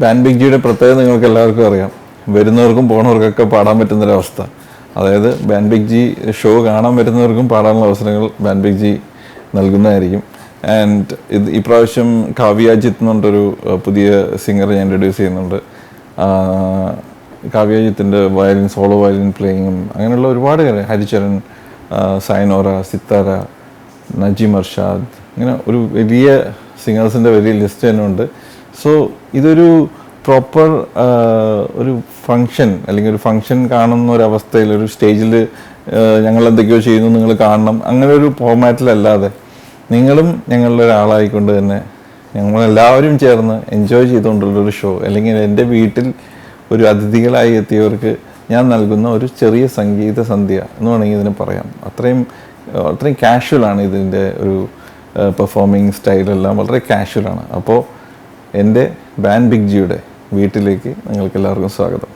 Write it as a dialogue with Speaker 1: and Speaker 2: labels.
Speaker 1: Ban big ജിയുടെ പ്രത്യേകത നിങ്ങൾക്ക് എല്ലാവർക്കും അറിയാം. വരുന്നവർക്കും പോണവർക്കൊക്കെ പാടാൻ പറ്റുന്നൊരവസ്ഥ. അതായത് ബാൻ ബിഗ് ജി ഷോ കാണാൻ വരുന്നവർക്കും പാടാനുള്ള അവസരങ്ങൾ ബാൻ ബിഗ് ജി നൽകുന്നതായിരിക്കും. ആൻഡ് ഈ പ്രാവശ്യം കാവ്യാജിത്ത് എന്ന് പറഞ്ഞൊരു പുതിയ സിംഗർ ഞാൻ ഇൻട്രൊഡ്യൂസ് ചെയ്യുന്നുണ്ട്. കാവ്യാജിത്തിൻ്റെ വയലിൻ, സോളോ വയലിൻ പ്ലേയിങ്ങും അങ്ങനെയുള്ള ഒരുപാട് കാര്യം, ഹരിചരൺ, സൈനോറ, സിത്താര, നജീം അർഷാദ്, ഇങ്ങനെ ഒരു വലിയ സിംഗേഴ്സിൻ്റെ വലിയ ലിസ്റ്റ് തന്നെ ഉണ്ട്. സോ ഇതൊരു പ്രോപ്പർ ഒരു ഫങ്ഷൻ, അല്ലെങ്കിൽ ഒരു ഫങ്ഷൻ കാണുന്ന ഒരവസ്ഥയിൽ, ഒരു സ്റ്റേജിൽ ഞങ്ങൾ എന്തൊക്കെയോ ചെയ്യുന്നു നിങ്ങൾ കാണണം, അങ്ങനെ ഒരു ഫോർമാറ്റിലല്ലാതെ നിങ്ങളും ഞങ്ങളുടെ ഒരാളായിക്കൊണ്ട് തന്നെ ഞങ്ങളെല്ലാവരും ചേർന്ന് എൻജോയ് ചെയ്തുകൊണ്ടുള്ളൊരു ഷോ, അല്ലെങ്കിൽ എൻ്റെ വീട്ടിൽ ഒരു അതിഥികളായി എത്തിയവർക്ക് ഞാൻ നൽകുന്ന ഒരു ചെറിയ സംഗീത സന്ധ്യ എന്ന് വേണമെങ്കിൽ ഇതിന് പറയാം. അത്രയും കാഷ്വലാണ് ഇതിൻ്റെ ഒരു പെർഫോമിങ് സ്റ്റൈലെല്ലാം, വളരെ കാഷ്വലാണ്. അപ്പോൾ എൻ്റെ ബാൻ ബിഗ് ജിയുടെ വീട്ടിലേക്ക് നിങ്ങൾക്ക് എല്ലാവർക്കും സ്വാഗതം.